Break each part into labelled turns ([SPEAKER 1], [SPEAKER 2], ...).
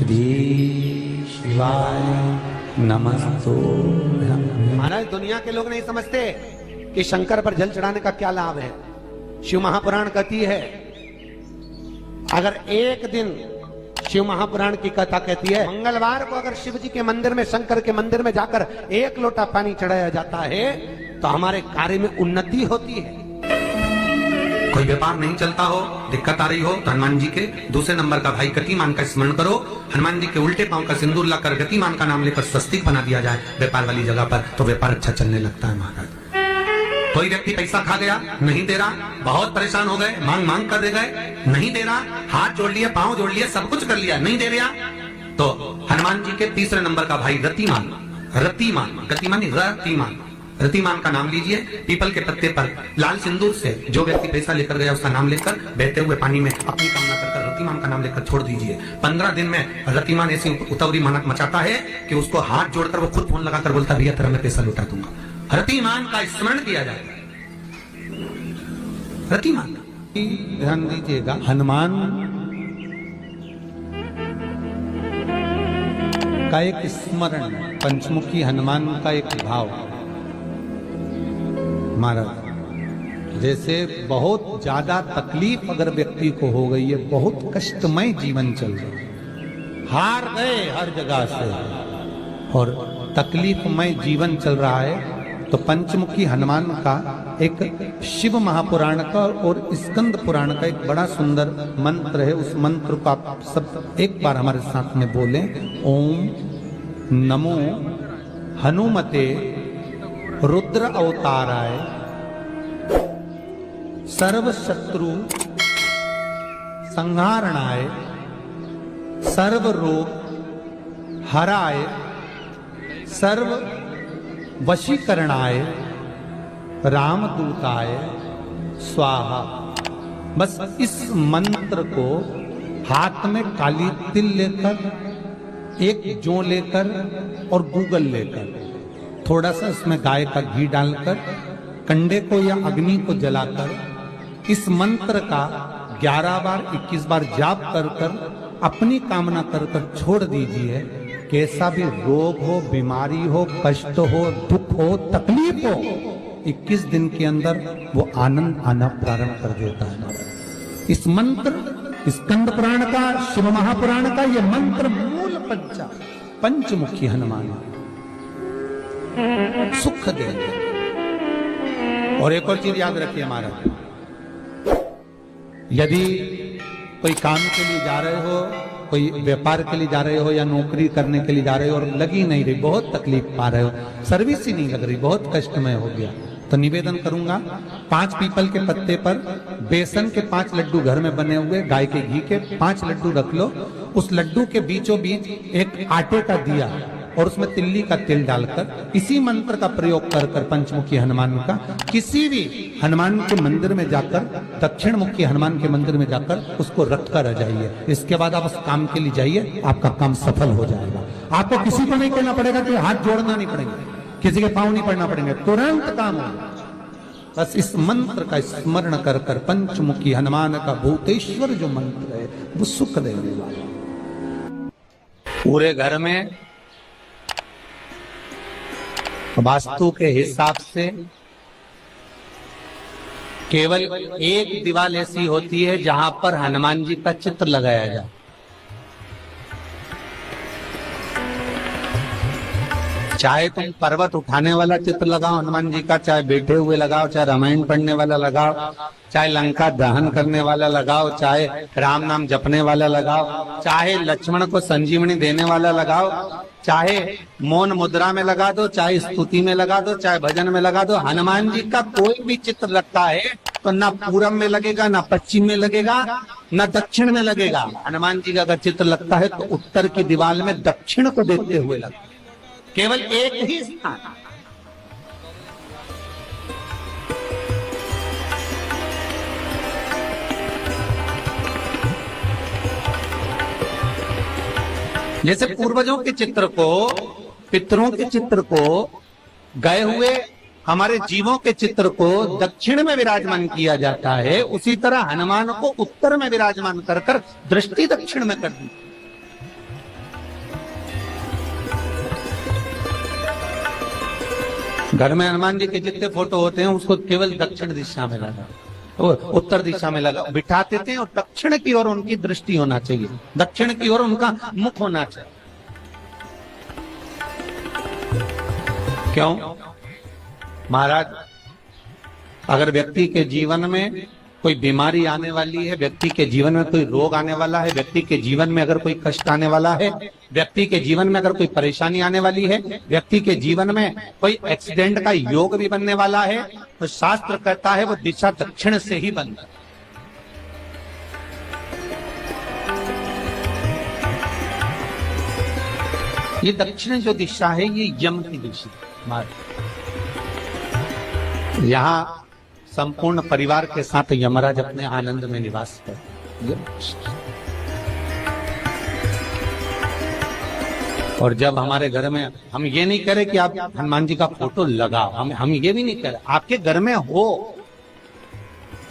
[SPEAKER 1] श्री शिवाय नमस्तुभ्यं।
[SPEAKER 2] महाराज दुनिया के लोग नहीं समझते कि शंकर पर जल चढ़ाने का क्या लाभ है। शिव महापुराण कहती है, अगर एक दिन शिव महापुराण की कथा कहती है, मंगलवार को अगर शिव जी के मंदिर में, शंकर के मंदिर में जाकर एक लोटा पानी चढ़ाया जाता है तो हमारे कार्य में उन्नति होती है।
[SPEAKER 3] कोई व्यापार नहीं चलता हो, दिक्कत आ रही हो तो हनुमान जी के दूसरे नंबर का भाई गतिमान का स्मरण करो। हनुमान जी के उल्टे पांव का सिंदूर लाकर गतिमान का नाम लेकर स्वस्तिक बना दिया जाए व्यापार वाली जगह पर, तो व्यापार अच्छा चलने लगता है महाराज। कोई व्यक्ति पैसा खा गया, नहीं दे रहा, बहुत परेशान हो गए, मांग मांग कर दे गए, नहीं दे रहा, हाथ जोड़ लिए, पांव जोड़ लिए, सब कुछ कर लिया, नहीं दे रहा, तो हनुमान जी के तीसरे नंबर का भाई रतिमान, रतिमान, गतिमान नहीं, रतिमान, रतिमान का नाम लीजिए। पीपल के पत्ते पर लाल सिंदूर से जो व्यक्ति पैसा लेकर गया उसका नाम लेकर बहते हुए पानी में अपनी कामना कर रतिमान का नाम लेकर छोड़ दीजिए। 15 दिन में रतिमान ऐसी उतावली मचाता है कि उसको हाथ जोड़कर वो खुद फोन लगाकर बोलता, भैया तेरा मैं पैसा लौटा दूंगा। रतिमान का स्मरण किया जाएगा। रतिमान
[SPEAKER 1] ध्यान दीजिएगा, हनुमान का एक स्मरण, पंचमुखी हनुमान का एक भाव। महाराज जैसे बहुत ज्यादा तकलीफ अगर व्यक्ति को हो गई है, बहुत कष्टमय जीवन चल रहा है, हार गए हर जगह से और तकलीफमय जीवन चल रहा है, तो पंचमुखी हनुमान का एक शिव महापुराण का और स्कंद पुराण का एक बड़ा सुंदर मंत्र है। उस मंत्र को आप सब एक बार हमारे साथ में बोलें। ओम नमो हनुमते रुद्र अवताराय सर्व शत्रु संहारणाय सर्व रोग हराय सर्व वशीकरणाय रामदूताय स्वाहा। बस इस मंत्र को हाथ में काली तिल लेकर, एक जौ लेकर और गूगल लेकर, थोड़ा सा इसमें गाय का घी डालकर, कंडे को या अग्नि को जलाकर इस मंत्र का 11 बार 21 बार जाप कर कर अपनी कामना कर कर छोड़ दीजिए। कैसा भी रोग हो, बीमारी हो, कष्ट हो, दुख हो, तकलीफ हो, 21 दिन के अंदर वो आनंद आना प्रारंभ कर देता है। इस मंत्र, स्कंद पुराण का, शिव महापुराण का ये मंत्र मूल पंचमुखी हनुमान सुख देंगे। और एक और चीज याद रखिए महाराज, यदि कोई काम के लिए जा रहे हो, कोई व्यापार के लिए जा रहे हो या नौकरी करने के लिए जा रहे हो और लगी नहीं रही, बहुत तकलीफ पा रहे हो, सर्विस ही नहीं लग रही, बहुत कष्टमय हो गया, तो निवेदन करूंगा 5 पीपल के पत्ते पर बेसन के 5 लड्डू घर में बने हुए, गाय के घी के 5 लड्डू रख लो। उस लड्डू के बीचों बीच एक आटे का दिया और उसमें तिल्ली का तेल डालकर इसी मंत्र का प्रयोग कर कर पंचमुखी हनुमान का किसी भी हनुमान के मंदिर में जाकर, दक्षिण मुखी हनुमान के मंदिर में जाकर उसको रख कर आ जाइए। इसके बाद आप उस काम के लिए जाइए, आपका काम सफल हो जाएगा। आपको किसी को नहीं कहना पड़ेगा, कि हाथ जोड़ना नहीं पड़ेगा, किसी के पांव नहीं पड़ना पड़ेंगे, तुरंत काम होगा। बस इस मंत्र का स्मरण कर कर पंचमुखी हनुमान का भूतेश्वर जो मंत्र है वो सुख देने वाला। पूरे घर में वास्तु के हिसाब से केवल एक दीवार ऐसी होती है जहां पर हनुमान जी का चित्र लगाया जाए। चाहे तुम पर्वत उठाने वाला चित्र लगाओ हनुमान जी का, चाहे बैठे हुए लगाओ, चाहे रामायण पढ़ने वाला लगाओ, चाहे लंका दहन करने वाला लगाओ, चाहे राम नाम जपने वाला लगाओ, चाहे लक्ष्मण को संजीवनी देने वाला लगाओ, चाहे मौन मुद्रा में लगा दो, चाहे स्तुति में लगा दो, चाहे भजन में लगा दो। हनुमान जी का कोई भी चित्र लगता है तो ना पूरब में लगेगा, ना पश्चिम में लगेगा, ना दक्षिण में लगेगा। हनुमान जी का अगर चित्र लगता है तो उत्तर की दीवार में दक्षिण को देखते हुए लगता है, केवल एक ही स्थान। जैसे पूर्वजों के चित्र को, पितरों के चित्र को, गए हुए हमारे जीवों के चित्र को दक्षिण में विराजमान किया जाता है, उसी तरह हनुमान को उत्तर में विराजमान कर कर दृष्टि दक्षिण में कर दी। घर में हनुमान जी के जितने फोटो होते हैं उसको केवल दक्षिण दिशा में लगा, उत्तर दिशा में लगा बिठाते थे और दक्षिण की ओर उनकी दृष्टि होना चाहिए, दक्षिण की ओर उनका मुख होना चाहिए। क्यों? महाराज, अगर व्यक्ति के जीवन में कोई बीमारी आने वाली है, व्यक्ति के जीवन में कोई रोग आने वाला है, व्यक्ति के जीवन में अगर कोई कष्ट आने वाला है, व्यक्ति के जीवन में अगर कोई परेशानी आने वाली है, व्यक्ति के जीवन में कोई एक्सीडेंट का योग भी बनने वाला है, तो शास्त्र कहता है वो दिशा दक्षिण से ही बनता है। ये दक्षिण जो दिशा है ये यम की दिशा। यहाँ संपूर्ण परिवार के साथ यमराज अपने आनंद में निवास करते। और जब हमारे घर में, हम ये नहीं कह रहे कि आप हनुमान जी का फोटो लगाओ, हम ये भी नहीं कह रहे, आपके घर में हो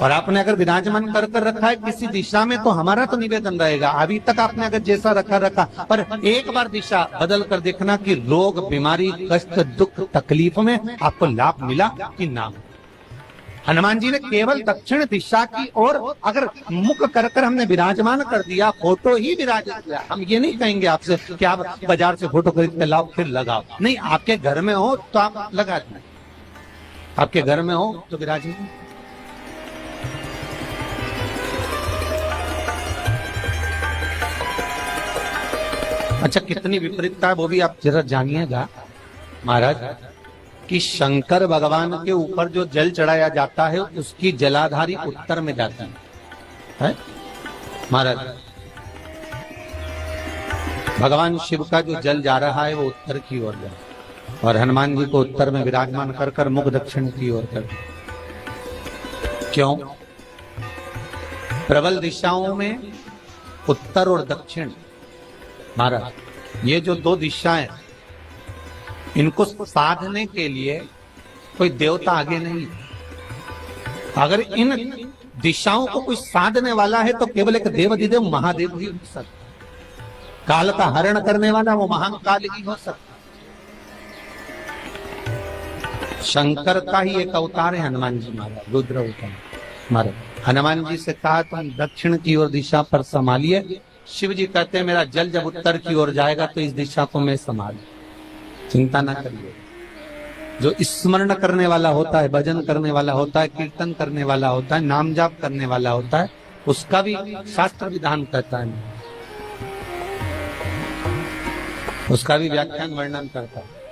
[SPEAKER 1] और आपने अगर विराजमान कर रखा है किसी दिशा में, तो हमारा तो निवेदन रहेगा, अभी तक आपने अगर जैसा रखा, पर एक बार दिशा बदल कर देखना कि रोग, बीमारी, कष्ट, दुख, तकलीफ में आपको लाभ मिला कि ना। हनुमान जी ने केवल दक्षिण दिशा की ओर अगर मुख कर हमने विराजमान कर दिया, फोटो ही विराजित किया। हम ये नहीं कहेंगे आपसे कि आप बाजार से फोटो खरीद के लाओ फिर लगाओ, नहीं, आपके घर में हो तो आप लगा दें, आपके घर में हो तो विराजमान। अच्छा, कितनी विपरीतता है वो भी आप जरा जानिएगा महाराज, कि शंकर भगवान के ऊपर जो जल चढ़ाया जाता है उसकी जलाधारी उत्तर में जाता है महाराज। भगवान शिव का जो जल जा रहा है वो उत्तर की ओर जा रहा है और हनुमान जी को उत्तर में विराजमान कर मुख दक्षिण की ओर कर। क्यों? प्रबल दिशाओं में उत्तर और दक्षिण महाराज, ये जो दो दिशाएं, इनको साधने के लिए कोई देवता आगे नहीं। अगर इन दिशाओं को कोई साधने वाला है तो केवल एक देवाधिदेव महादेव ही हो सकता। काल का हरण करने वाला वो महान काल ही हो सकता। शंकर का ही एक अवतार है हनुमान जी महाराज, रुद्र अवतार महाराज। हनुमान जी से कहा तुम दक्षिण की ओर दिशा पर संभालिए। शिव जी कहते हैं मेरा जल जब उत्तर की ओर जाएगा तो इस दिशा को मैं संभालू, चिंता ना करिए। जो स्मरण करने वाला होता है, भजन करने वाला होता है, कीर्तन करने वाला होता है, नाम जाप करने वाला होता है, उसका भी शास्त्र विधान कहता है, उसका भी व्याख्यान वर्णन करता है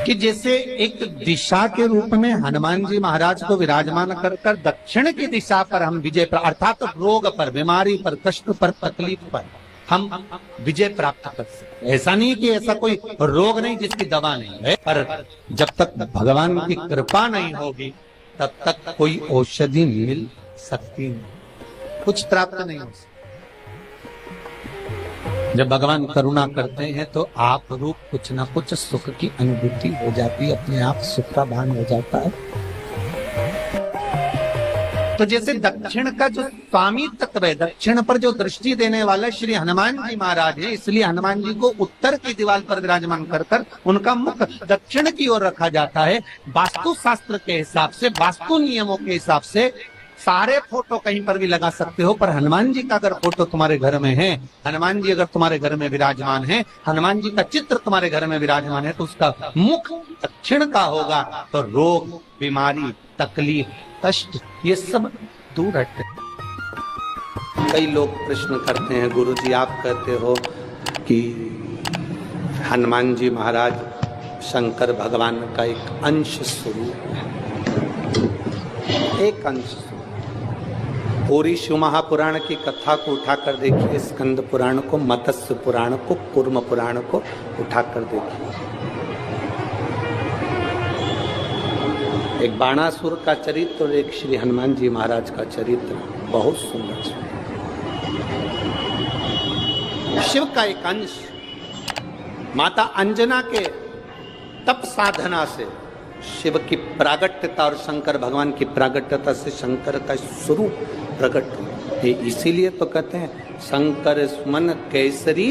[SPEAKER 1] कि जैसे एक दिशा के रूप में हनुमान जी महाराज को विराजमान कर दक्षिण की दिशा पर हम विजय पर, अर्थात रोग पर, बीमारी पर, कष्ट पर, तकलीफ पर हम विजय प्राप्त कर सकते। ऐसा नहीं कि ऐसा कोई रोग नहीं जिसकी दवा नहीं है, पर जब तक भगवान की कृपा नहीं होगी तब तक कोई औषधि मिल सकती नहीं, कुछ प्राप्त नहीं हो सकता। जब भगवान करुणा करते हैं तो आप रूप कुछ ना कुछ सुख की अनुभूति हो जाती है, अपने आप सुख का भान हो जाता है। तो जैसे दक्षिण का जो स्वामी तत्व है, दक्षिण पर जो दृष्टि देने वाला श्री हनुमान जी महाराज है, इसलिए हनुमान जी को उत्तर की दीवार पर विराजमान कर उनका मुख दक्षिण की ओर रखा जाता है। वास्तु शास्त्र के हिसाब से, वास्तु नियमों के हिसाब से सारे फोटो कहीं पर भी लगा सकते हो, पर हनुमान जी का अगर फोटो तुम्हारे घर में है, हनुमान जी अगर तुम्हारे घर में विराजमान है, हनुमान जी का चित्र तुम्हारे घर में विराजमान है, तो उसका मुख दक्षिण का होगा, तो रोग, बीमारी, तकलीफ, कष्ट ये सब दूर हटते। कई लोग प्रश्न करते हैं, गुरुजी आप कहते हो कि हनुमान जी महाराज शंकर भगवान का एक अंश स्वरूप है, एक अंश स्वरूप। पूरी शिव महापुराण की कथा को उठाकर देखिए, स्कंद पुराण को, मत्स्य पुराण को, कूर्म पुराण को उठाकर देखिए। एक बाणासुर का चरित्र और एक श्री हनुमान जी महाराज का चरित्र बहुत सुंदर। शिव का एक अंश माता अंजना के तप साधना से शिव की प्रागट्यता और शंकर भगवान की प्रागट्यता से शंकर का स्वरूप प्रकट हुआ। इसीलिए तो कहते हैं शंकर सुमन केसरी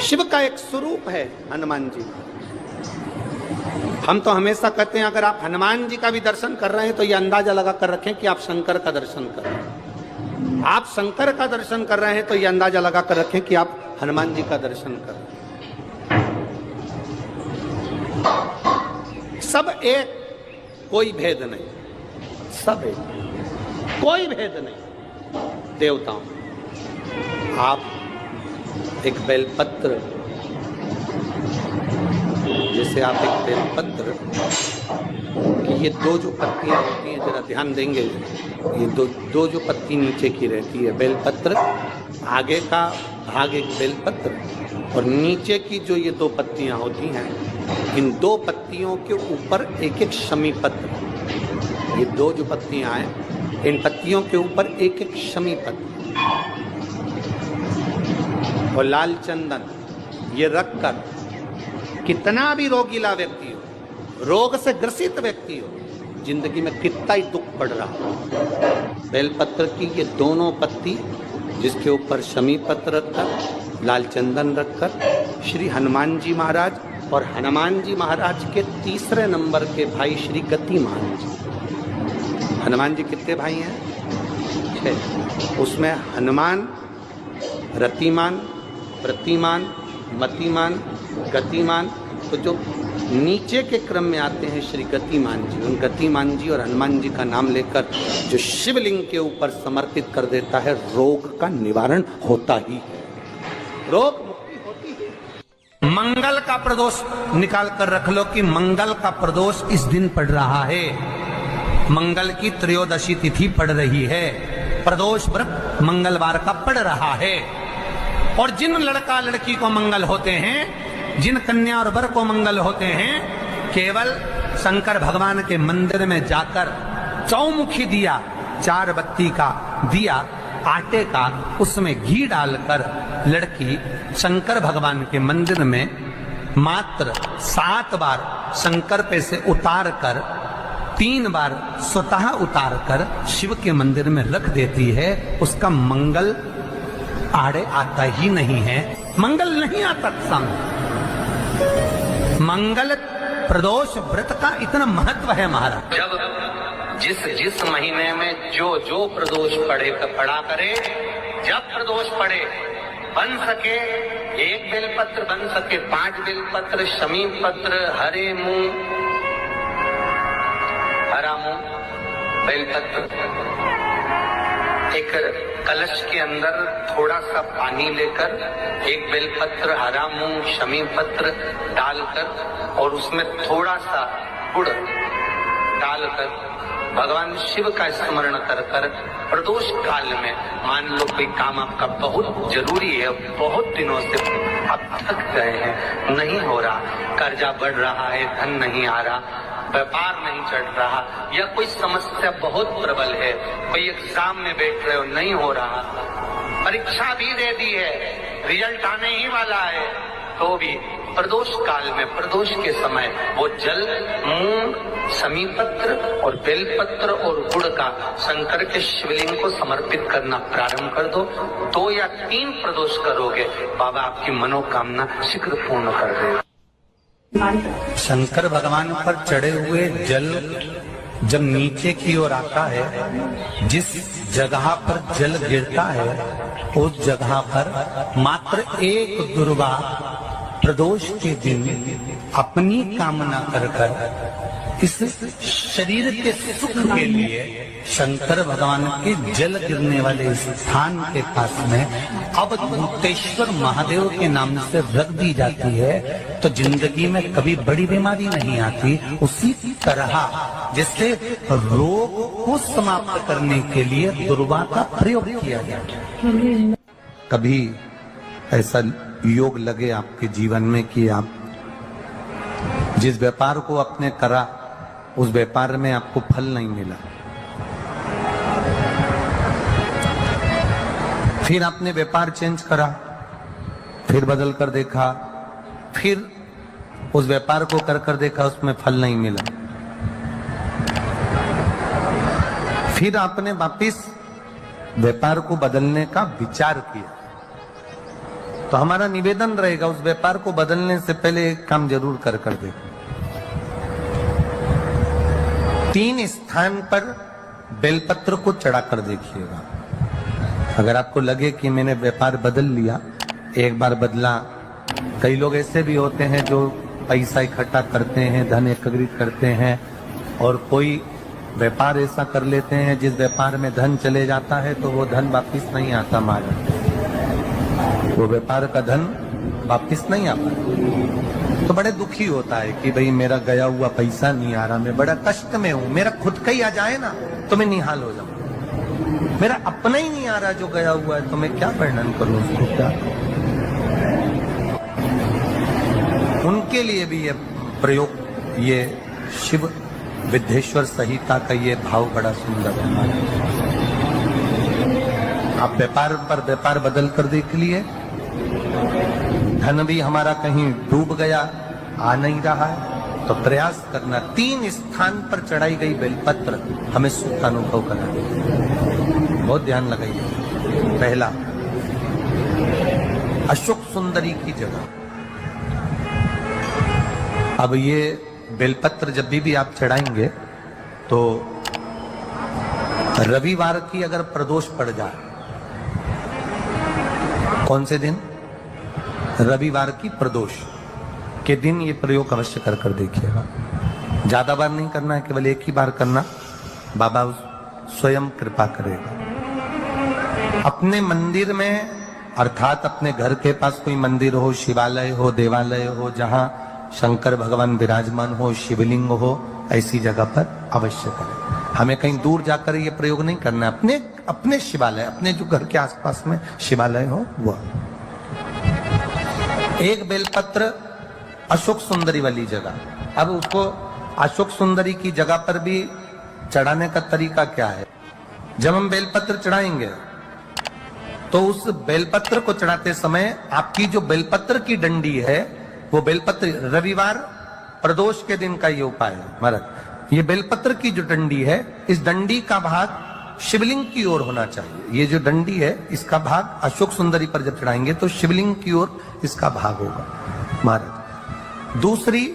[SPEAKER 2] शिव का एक स्वरूप है हनुमान जी। हम तो हमेशा कहते हैं अगर आप हनुमान जी का भी दर्शन कर रहे हैं तो ये अंदाजा लगा कर रखें कि आप शंकर का दर्शन कर रहे हैं। आप शंकर का दर्शन कर रहे हैं तो ये अंदाजा लगा कर रखें कि आप हनुमान जी का दर्शन कर रहे हैं। सब एक, कोई भेद नहीं, सब एक, कोई भेद नहीं। देवताओं, आप एक बेलपत्र, जैसे आप एक बेलपत्र कि ये दो जो पत्तियां होती हैं, जरा ध्यान देंगे, ये दो जो पत्ती नीचे की रहती है बेलपत्र, आगे का भाग एक बेलपत्र और नीचे की जो ये दो पत्तियां होती हैं, इन दो पत्तियों के ऊपर एक एक शमी पत्र। ये दो जो पत्तियां हैं, इन पत्तियों के ऊपर एक एक शमी पत्र और लाल चंदन ये रखकर कितना भी रोगीला व्यक्ति हो, रोग से ग्रसित व्यक्ति हो, जिंदगी में कितना ही दुख पड़ रहा हो, बेलपत्र की ये दोनों पत्ती जिसके ऊपर शमी पत्र रखकर, लाल चंदन रखकर श्री हनुमान जी महाराज और हनुमान जी महाराज के तीसरे नंबर के भाई श्री गतिमान जी। हनुमान जी कितने भाई हैं? 6। उसमें हनुमान, रतिमान, प्रतिमान, मतिमान, गतिमान, तो जो नीचे के क्रम में आते हैं श्री गतिमान जी, उन गतिमान जी और हनुमान जी का नाम लेकर जो शिवलिंग के ऊपर समर्पित कर देता है, रोग का निवारण होता ही है, रोग मुक्ति होती है। मंगल का प्रदोष निकाल कर रख लो कि मंगल का प्रदोष इस दिन पड़ रहा है, मंगल की त्रयोदशी तिथि पड़ रही है, प्रदोष व्रत मंगलवार का पड़ रहा है। और जिन लड़का लड़की को मंगल होते हैं, जिन कन्या और वर को मंगल होते हैं, केवल शंकर भगवान के मंदिर में जाकर चौमुखी दिया, 4 बत्ती का दिया आटे का, उसमें घी डालकर लड़की शंकर भगवान के मंदिर में मात्र 7 बार शंकर पे से उतार कर 3 बार स्वतः उतार कर शिव के मंदिर में रख देती है, उसका मंगल आड़े आता ही नहीं है, मंगल नहीं आता सामने। मंगल प्रदोष व्रत का इतना महत्व है महाराज। जब जिस महीने में जो प्रदोष पड़ा करे, जब प्रदोष पड़े, बन सके 1 बेलपत्र, बन सके 5 बेलपत्र, शमी पत्र, हरे मूंग, हरा मूंग, बेलपत्र, एक कलश के अंदर थोड़ा सा पानी लेकर 1 बेलपत्र, हरा मूंग, शमी पत्र डालकर और उसमें थोड़ा सा गुड़ डालकर भगवान शिव का स्मरण कर कर प्रदोष काल में, मान लो कोई काम आपका बहुत जरूरी है, बहुत दिनों से आप थक गए हैं, नहीं हो रहा, कर्जा बढ़ रहा है, धन नहीं आ रहा, व्यापार नहीं चढ़ रहा, या कोई समस्या बहुत प्रबल है, कोई एग्जाम में बैठ रहे हो, नहीं हो रहा, परीक्षा भी दे दी है, रिजल्ट आने ही वाला है, तो भी प्रदोष काल में, प्रदोष के समय वो जल, मूंग, शमी पत्र और बेलपत्र और गुड़ का शंकर के शिवलिंग को समर्पित करना प्रारंभ कर दो। 2 या 3 प्रदोष करोगे, बाबा आपकी मनोकामना शीघ्र पूर्ण कर देगा। शंकर भगवान पर चढ़े हुए जल जब नीचे की ओर आता है, जिस जगह पर जल गिरता है उस जगह पर मात्र 1 दुर्वा प्रदोष के दिन अपनी कामना कर कर इस शरीर के सुख के लिए शंकर भगवान के जल गिरने वाले स्थान के पास में अवधूतेश्वर महादेव के नाम से रख दी जाती है, तो जिंदगी में कभी बड़ी बीमारी नहीं आती। उसी तरह जिससे रोग को समाप्त करने के लिए दुर्वा का प्रयोग किया जाता है। कभी ऐसा योग लगे आपके जीवन में कि आप जिस व्यापार को आपने करा उस व्यापार में आपको फल नहीं मिला, फिर आपने व्यापार चेंज करा, फिर बदल कर देखा, फिर उस व्यापार को कर देखा, उसमें फल नहीं मिला, फिर आपने वापिस व्यापार को बदलने का विचार किया,
[SPEAKER 4] तो हमारा निवेदन रहेगा उस व्यापार को बदलने से पहले एक काम जरूर कर देखो। 3 स्थान पर बेलपत्र को चढ़ा कर देखिएगा। अगर आपको लगे कि मैंने व्यापार बदल लिया, एक बार बदला, कई लोग ऐसे भी होते हैं जो पैसा इकट्ठा करते हैं, धन एकत्रित करते हैं और कोई व्यापार ऐसा कर लेते हैं जिस व्यापार में धन चले जाता है तो वो धन वापिस नहीं आता, मारा वो व्यापार का धन वापिस नहीं आता। तो बड़े दुखी होता है कि भाई मेरा गया हुआ पैसा नहीं आ रहा, मैं बड़ा कष्ट में हूं, मेरा खुद का ही आ जाए ना तो मैं निहाल हो जाऊं, मेरा अपना ही नहीं आ रहा जो गया हुआ है तो मैं क्या वर्णन करूं उसको, क्या। उनके लिए भी ये प्रयोग, ये शिव विद्येश्वर संहिता का ये भाव बड़ा सुंदर है। आप व्यापार पर व्यापार बदल कर देख लिए, धन भी हमारा कहीं डूब गया, आ नहीं रहा है, तो प्रयास करना 3 स्थान पर चढ़ाई गई बेलपत्र हमें सुख का अनुभव कराए। बहुत ध्यान लगाइए। पहला, अशोक सुंदरी की जगह। अब ये बेलपत्र जब भी आप चढ़ाएंगे तो रविवार की अगर प्रदोष पड़ जाए, कौन से दिन? रविवार की प्रदोष के दिन ये प्रयोग अवश्य कर देखिएगा। ज्यादा बार नहीं करना है, केवल एक ही बार करना, बाबा स्वयं कृपा करेगा। अपने मंदिर में, अर्थात अपने घर के पास कोई मंदिर हो, शिवालय हो, देवालय हो, जहां शंकर भगवान विराजमान हो, शिवलिंग हो, ऐसी जगह पर अवश्य करें। हमें कहीं दूर जाकर ये प्रयोग नहीं करना है, अपने शिवालय, अपने जो घर के आसपास में शिवालय हो वह। एक बेलपत्र अशोक सुंदरी वाली जगह। अब उसको अशोक सुंदरी की जगह पर भी चढ़ाने का तरीका क्या है? जब हम बेलपत्र चढ़ाएंगे तो उस बेलपत्र को चढ़ाते समय आपकी जो बेलपत्र की डंडी है, वो बेलपत्र, रविवार प्रदोष के दिन का ये उपाय है महाराज। ये बेलपत्र की जो डंडी है, इस डंडी का भाग शिवलिंग की ओर होना चाहिए। ये जो डंडी है, इसका भाग अशोक सुंदरी पर जब चढ़ाएंगे तो शिवलिंग की ओर इसका भाग होगा महाराज। दूसरी,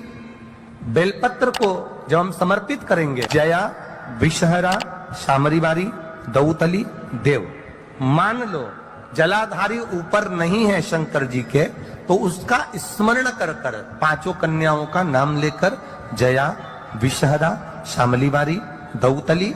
[SPEAKER 4] बेलपत्र को जब हम समर्पित करेंगे, जया, विषहरा, शामरीवारी, दौतली, देव, मान लो जलाधारी ऊपर नहीं है शंकर जी के, तो उसका स्मरण कर 5 कन्याओं का नाम लेकर, जया, विषहरा, शामलीवारी, दौतली,